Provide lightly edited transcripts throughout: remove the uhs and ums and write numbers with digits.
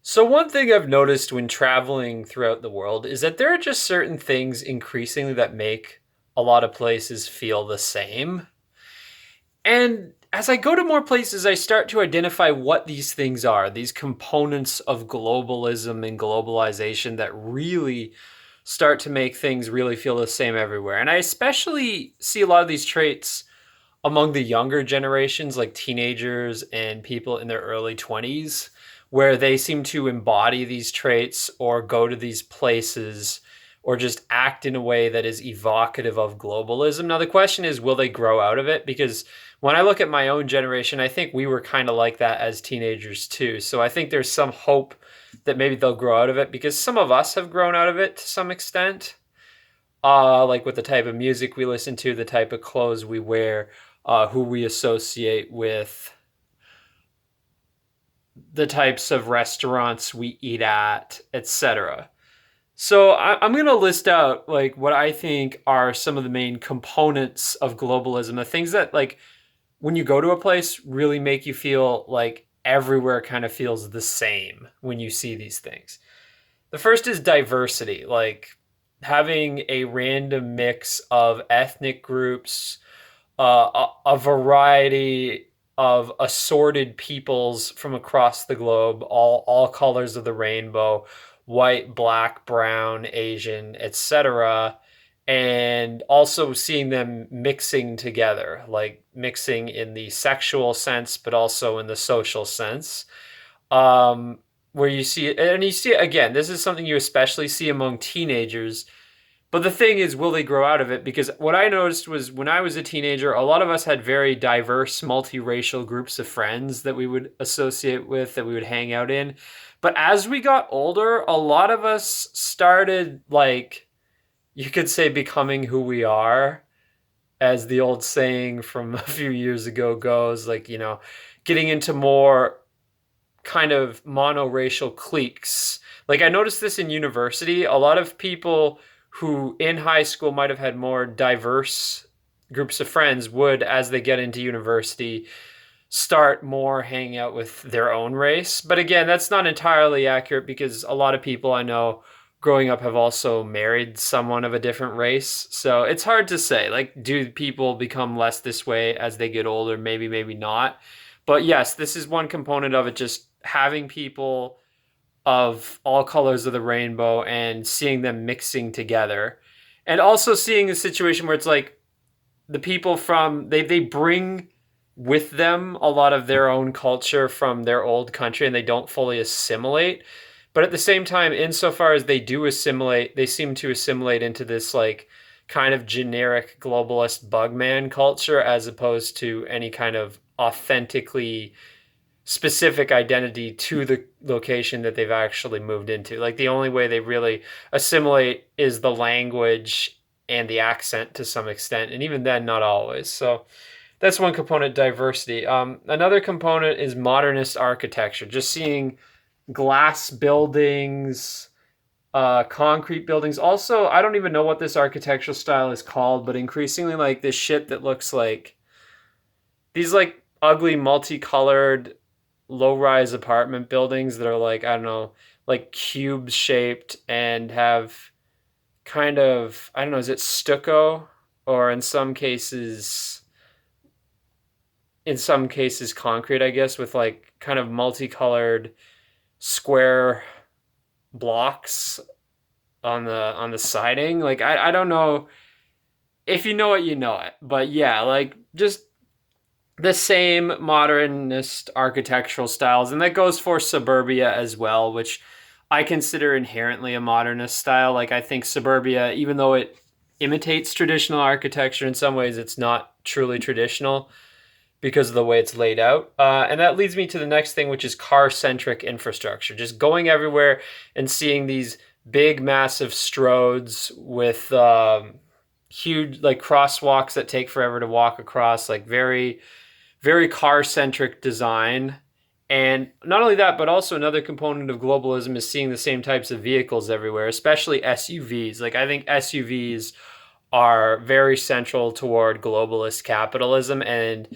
So, one thing I've noticed when traveling throughout the world is that there are just certain things increasingly that make a lot of places feel the same. And as I go to more places, I start to identify what these things are, these components of globalism and globalization that really start to make things really feel the same everywhere. And I especially see a lot of these traits among the younger generations, like teenagers and people in their early 20s, where they seem to embody these traits or go to these places or just act in a way that is evocative of globalism. Now, the question is, will they grow out of it? Because when I look at my own generation, I think we were kind of like that as teenagers too. So I think there's some hope that maybe they'll grow out of it because some of us have grown out of it to some extent, like with the type of music we listen to, the type of clothes we wear, who we associate with, the types of restaurants we eat at, etc. So I'm going to list out like what I think are some of the main components of globalism, the things that like when you go to a place really make you feel like everywhere kind of feels the same when you see these things. The first is diversity, like having a random mix of ethnic groups, a variety of assorted peoples from across the globe, all colors of the rainbow, white, black, brown, Asian, etc. And also seeing them mixing together, like mixing in the sexual sense, but also in the social sense. Um, where you see it, and you see it again, this is something you especially see among teenagers, but the thing is, will they grow out of it? Because what I noticed was when I was a teenager, a lot of us had very diverse, multiracial groups of friends that we would associate with, that we would hang out in. But as we got older, a lot of us started, like, you could say, becoming who we are, as the old saying from a few years ago goes, like, getting into more kind of monoracial cliques. Like I noticed this in university, a lot of people who in high school might have had more diverse groups of friends would, as they get into university, start more hanging out with their own race. But again, that's not entirely accurate because a lot of people I know growing up have also married someone of a different race. So it's hard to say. Like, do people become less this way as they get older? Maybe, maybe not. But yes, this is one component of it, just having people of all colors of the rainbow and seeing them mixing together. And also seeing a situation where it's like the people from they bring with them a lot of their own culture from their old country and they don't fully assimilate. But at the same time, insofar as they do assimilate, they seem to assimilate into this like kind of generic globalist bugman culture as opposed to any kind of authentically specific identity to the location that they've actually moved into. Like the only way they really assimilate is the language and the accent to some extent, and even then, not always. So that's one component, diversity. Another component is modernist architecture, just seeing glass buildings, concrete buildings. Also, I don't even know what this architectural style is called, but increasingly like this shit that looks like these like ugly multicolored low-rise apartment buildings that are like, I don't know, like cube shaped and have kind of, I don't know, is it stucco, or in some cases concrete, I guess, with like kind of multicolored square blocks on the siding. Like I don't know, if you know it, you know it. But yeah, like just the same modernist architectural styles, and that goes for suburbia as well, which I consider inherently a modernist style. Like I think suburbia, even though it imitates traditional architecture in some ways, it's not truly traditional because of the way it's laid out. And that leads me to the next thing, which is car-centric infrastructure. Just going everywhere and seeing these big, massive stroads with huge, like crosswalks that take forever to walk across, like very very car centric design. And not only that, but also another component of globalism is seeing the same types of vehicles everywhere, especially SUVs. Like, I think SUVs are very central toward globalist capitalism. And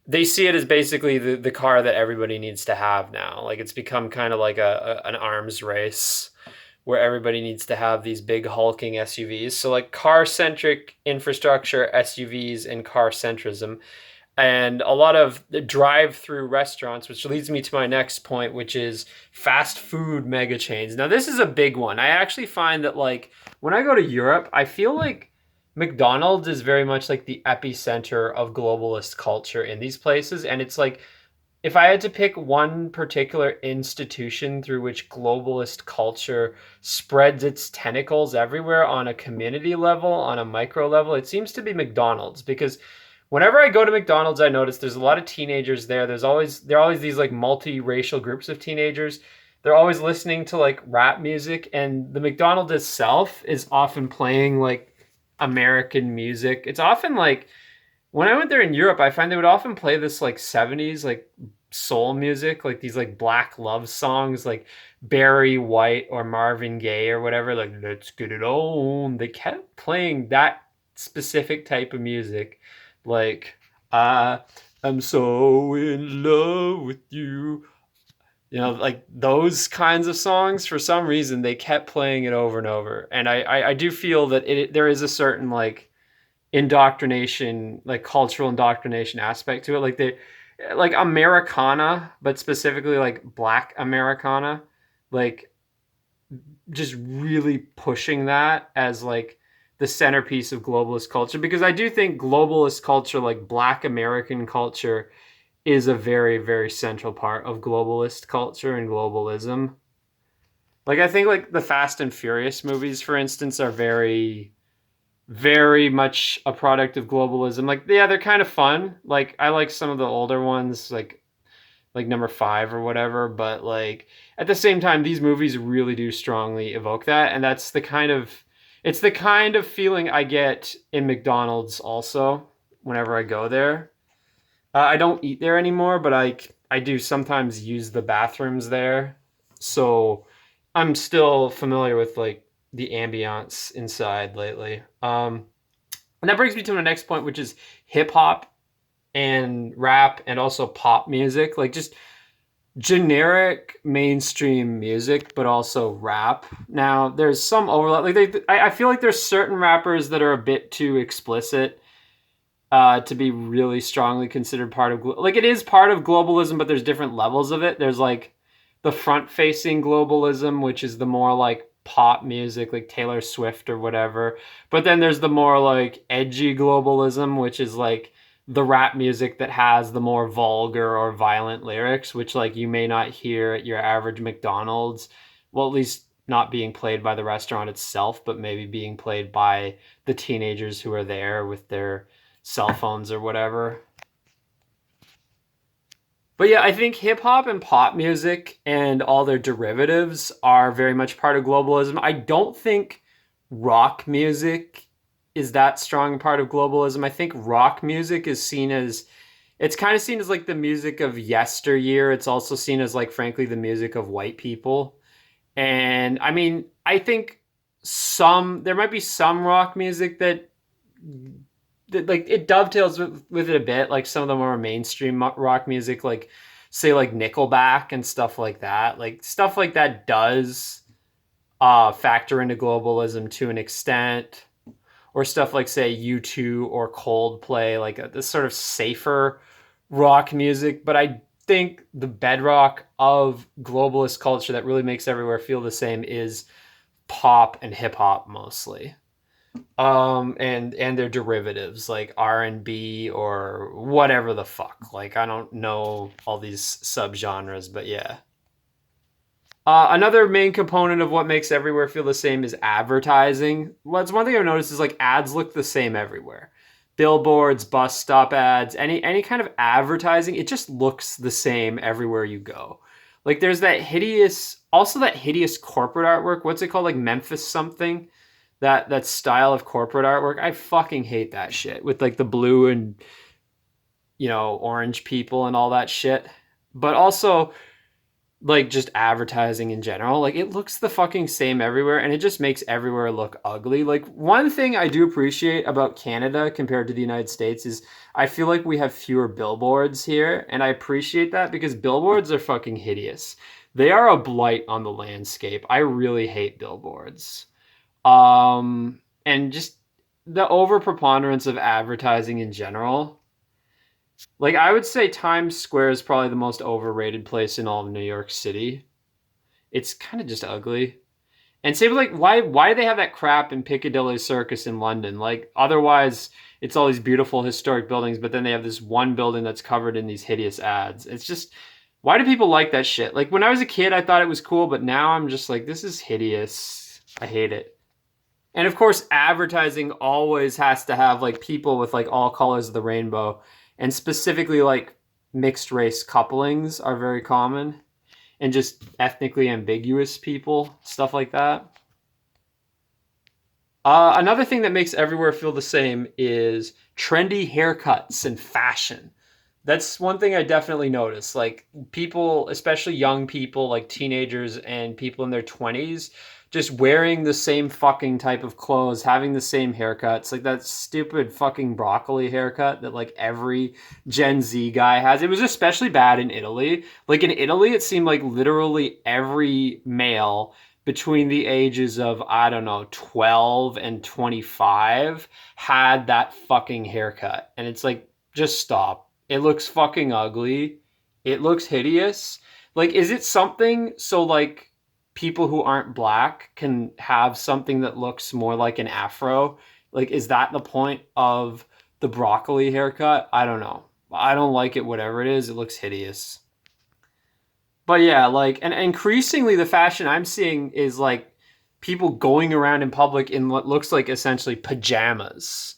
they see it as basically the car that everybody needs to have now. Like it's become kind of like an arms race where everybody needs to have these big hulking SUVs. So like car centric infrastructure, SUVs, and car centrism, and a lot of drive through restaurants, which leads me to my next point, which is fast food mega chains. Now, this is a big one. I actually find that, like, when I go to Europe, I feel like McDonald's is very much like the epicenter of globalist culture in these places. And it's like, if I had to pick one particular institution through which globalist culture spreads its tentacles everywhere on a community level, on a micro level, it seems to be McDonald's because whenever I go to McDonald's, I notice there's a lot of teenagers there. There are always these like multiracial groups of teenagers. They're always listening to like rap music, and the McDonald's itself is often playing like American music. It's often like when I went there in Europe, I find they would often play this like 70s like soul music, like these like black love songs like Barry White or Marvin Gaye or whatever, like let's get it on. They kept playing that specific type of music. Like I am so in love with you. You know, like those kinds of songs, for some reason, they kept playing it over and over. And I do feel that there is a certain like indoctrination, like cultural indoctrination aspect to it. Like like Americana, but specifically like Black Americana, like just really pushing that as like the centerpiece of globalist culture. Because I do think globalist culture, like Black American culture, is a very, very central part of globalist culture and globalism. Like I think like the Fast and Furious movies, for instance, are very much a product of globalism. Like, yeah, they're kind of fun. Like, I like some of the older ones, like number five or whatever. But like at the same time, these movies really do strongly evoke that, and that's the kind of it's the kind of feeling I get in McDonald's also whenever I go there. I don't eat there anymore, but I do sometimes use the bathrooms there, so I'm still familiar with like the ambiance inside lately. And that brings me to my next point, which is hip hop and rap and also pop music, like just generic mainstream music, but also rap. Now, there's some overlap. Like I feel like there's certain rappers that are a bit too explicit to be really strongly considered part of like it is part of globalism, but there's different levels of it. There's like the front-facing globalism, which is the more like pop music, like Taylor Swift or whatever. But then there's the more like edgy globalism, which is like the rap music that has the more vulgar or violent lyrics, which like you may not hear at your average McDonald's. Well, at least not being played by the restaurant itself, but maybe being played by the teenagers who are there with their cell phones or whatever. But yeah, I think hip hop and pop music and all their derivatives are very much part of globalism. I don't think rock music is that strong part of globalism. I think rock music is seen as it's kind of seen as like the music of yesteryear. It's also seen as like frankly the music of white people. And I mean, I think some there might be some rock music that like it dovetails with it a bit, like some of the more mainstream rock music, like say like Nickelback and stuff like that. Like stuff like that does factor into globalism to an extent, or stuff like say U2 or Coldplay, like this sort of safer rock music. But I think the bedrock of globalist culture that really makes everywhere feel the same is pop and hip hop mostly, and their derivatives like R&B or whatever the fuck. Like I don't know all these subgenres, but yeah. Another main component of what makes everywhere feel the same is advertising. What's one thing I've noticed is like ads look the same everywhere. Billboards, bus stop ads, any kind of advertising, it just looks the same everywhere you go. Like there's that hideous corporate artwork. What's it called? Like Memphis something? That style of corporate artwork. I fucking hate that shit with like the blue and orange people and all that shit. But also like just advertising in general. Like it looks the fucking same everywhere and it just makes everywhere look ugly. Like one thing I do appreciate about Canada compared to the United States is I feel like we have fewer billboards here and I appreciate that because billboards are fucking hideous. They are a blight on the landscape. I really hate billboards. And just the over preponderance of advertising in general. Like I would say Times Square is probably the most overrated place in all of New York City. It's kind of just ugly. And same with like why do they have that crap in Piccadilly Circus in London? Like otherwise it's all these beautiful historic buildings, but then they have this one building that's covered in these hideous ads. It's just why do people like that shit? Like when I was a kid I thought it was cool, but now I'm just like this is hideous. I hate it. And of course, advertising always has to have like people with like all colors of the rainbow, and specifically like mixed race couplings are very common, and just ethnically ambiguous people, stuff like that. Another thing that makes everywhere feel the same is trendy haircuts and fashion. That's one thing I definitely notice. Like people, especially young people, like teenagers and people in their 20s, just wearing the same fucking type of clothes, having the same haircuts, like that stupid fucking broccoli haircut that like every Gen Z guy has. It was especially bad in Italy. Like in Italy, it seemed like literally every male between the ages of, I don't know, 12 and 25 had that fucking haircut. And it's like, just stop. It looks fucking ugly. It looks hideous. Like, is it something so like people who aren't black can have something that looks more like an afro? Like, is that the point of the broccoli haircut? I don't know. I don't like it, whatever it is. It looks hideous. But yeah, like, and increasingly the fashion I'm seeing is like people going around in public in what looks like essentially pajamas,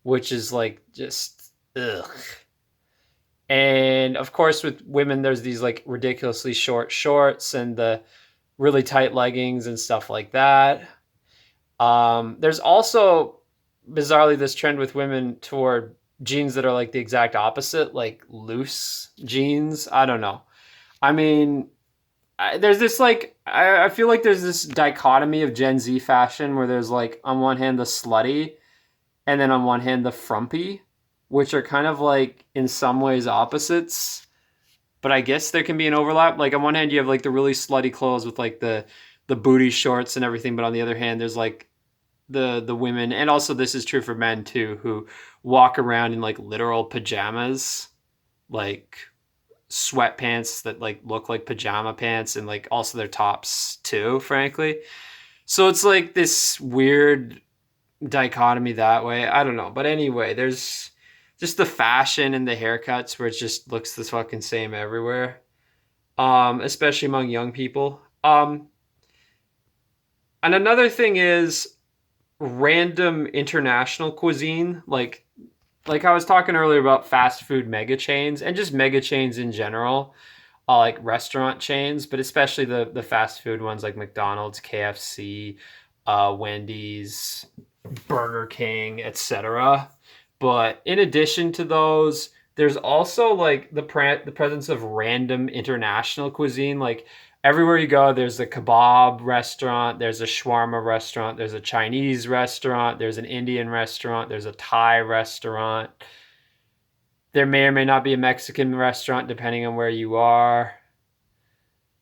which is like just ugh. And of course, with women, there's these like ridiculously short shorts and the really tight leggings and stuff like that. There's also bizarrely this trend with women toward jeans that are like the exact opposite, like loose jeans. I don't know. I mean, there's this like I feel like there's this dichotomy of Gen Z fashion where there's like on one hand the slutty and then on one hand the frumpy, which are kind of like in some ways opposites. But I guess there can be an overlap. Like on one hand you have like the really slutty clothes with like the booty shorts and everything, but on the other hand there's like the women, and also this is true for men too, who walk around in like literal pajamas, like sweatpants that like look like pajama pants, and like also their tops too, frankly. So it's like this weird dichotomy that way. I don't know. But anyway, there's just the fashion and the haircuts where it just looks the fucking same everywhere. Especially among young people. And another thing is random international cuisine, like I was talking earlier about fast food mega chains and just mega chains in general, like restaurant chains, but especially the fast food ones like McDonald's, KFC, Wendy's, Burger King, etc. But in addition to those, there's also like the presence of random international cuisine. Like everywhere you go, there's a kebab restaurant, there's a shawarma restaurant, there's a Chinese restaurant, there's an Indian restaurant, there's a Thai restaurant. There may or may not be a Mexican restaurant depending on where you are.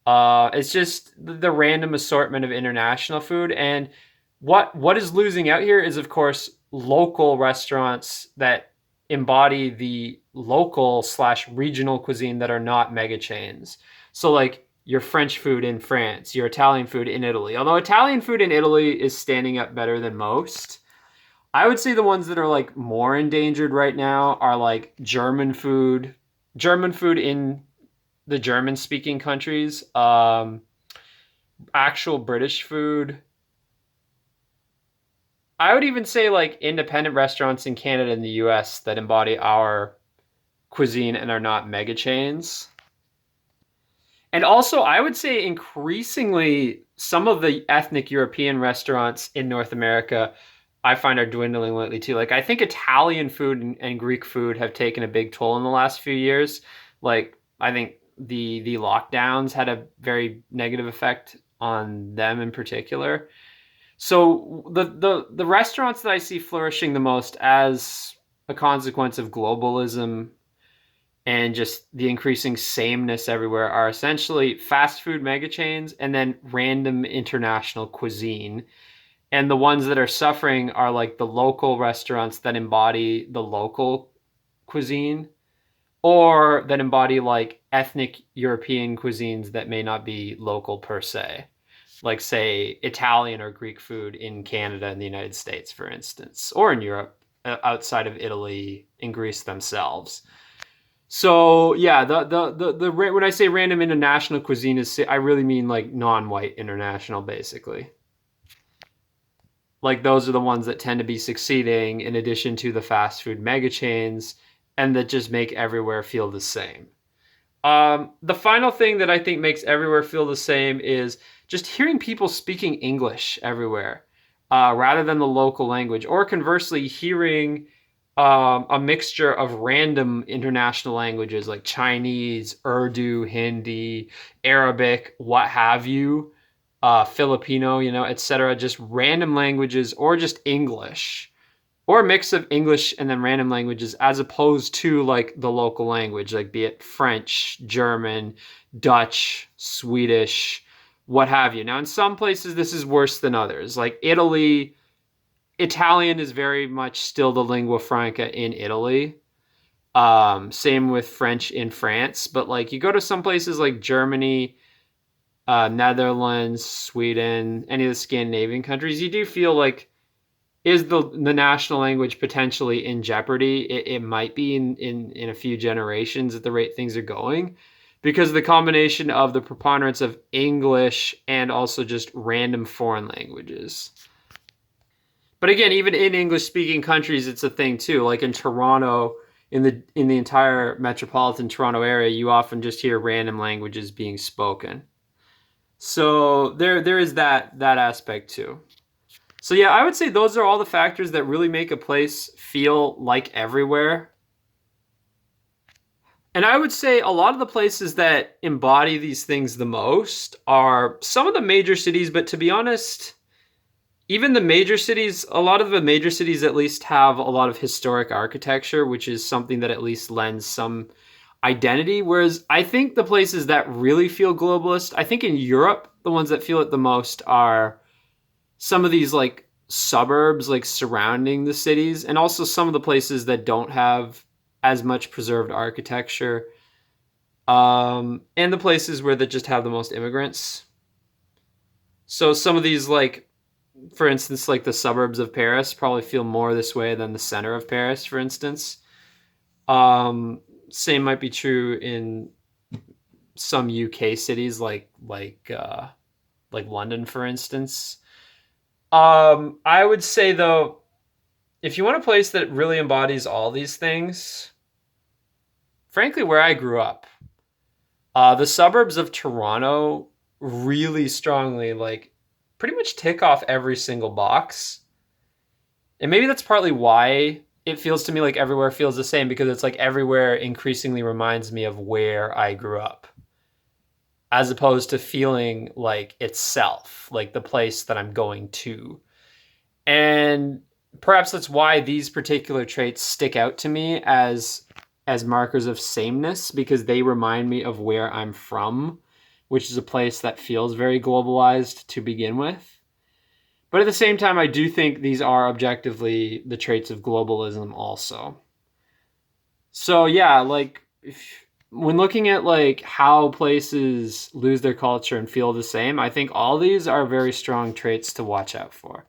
It's just the random assortment of international food, and what is losing out here is, of course, local restaurants that embody the local slash regional cuisine that are not mega chains. So, like your French food in France, your Italian food in Italy. Although Italian food in Italy is standing up better than most, I would say the ones that are like more endangered right now are like German food in the German speaking countries, actual British food. I would even say like independent restaurants in Canada and the US that embody our cuisine and are not mega chains. And also, I would say increasingly some of the ethnic European restaurants in North America I find are dwindling lately too. Like I think Italian food and Greek food have taken a big toll in the last few years. Like I think the lockdowns had a very negative effect on them in particular. So the restaurants that I see flourishing the most as a consequence of globalism and just the increasing sameness everywhere are essentially fast food mega chains and then random international cuisine. And the ones that are suffering are like the local restaurants that embody the local cuisine or that embody like ethnic European cuisines that may not be local per se. Like, say, Italian or Greek food in Canada and the United States, for instance, or in Europe, outside of Italy and Greece themselves. So yeah, the when I say random international cuisine is I really mean like non-white international, basically. Like those are the ones that tend to be succeeding in addition to the fast food mega chains and that just make everywhere feel the same. The final thing that I think makes everywhere feel the same is just hearing people speaking English everywhere, rather than the local language, or conversely, hearing a mixture of random international languages like Chinese, Urdu, Hindi, Arabic, what have you, Filipino, etc. Just random languages, or just English or a mix of English and then random languages as opposed to like the local language, like be it French, German, Dutch, Swedish, what have you. Now, in some places, this is worse than others. Like Italy, Italian is very much still the lingua franca in Italy. Same with French in France. But like you go to some places like Germany, Netherlands, Sweden, any of the Scandinavian countries, you do feel like is the national language potentially in jeopardy? It might be in a few generations at the rate things are going, because the combination of the preponderance of English and also just random foreign languages. But again, even in English speaking countries, it's a thing too. Like in Toronto, in the entire metropolitan Toronto area, you often just hear random languages being spoken. So there is that aspect too. So yeah, I would say those are all the factors that really make a place feel like everywhere. And I would say a lot of the places that embody these things the most are some of the major cities, but to be honest, even the major cities, a lot of the major cities at least have a lot of historic architecture, which is something that at least lends some identity. Whereas I think the places that really feel globalist, I think in Europe, the ones that feel it the most are some of these like suburbs like surrounding the cities, and also some of the places that don't have as much preserved architecture, and the places where they just have the most immigrants. So some of these, like for instance, like the suburbs of Paris probably feel more this way than the center of Paris, for instance. Same might be true in some UK cities like London, for instance. I would say though, if you want a place that really embodies all these things, frankly, where I grew up, the suburbs of Toronto really strongly, like, pretty much tick off every single box. And maybe that's partly why it feels to me like everywhere feels the same, because it's like everywhere increasingly reminds me of where I grew up, as opposed to feeling like itself, like the place that I'm going to. And perhaps that's why these particular traits stick out to me as markers of sameness, because they remind me of where I'm from, which is a place that feels very globalized to begin with. But at the same time, I do think these are objectively the traits of globalism also. So yeah, like when looking at like how places lose their culture and feel the same, I think all these are very strong traits to watch out for.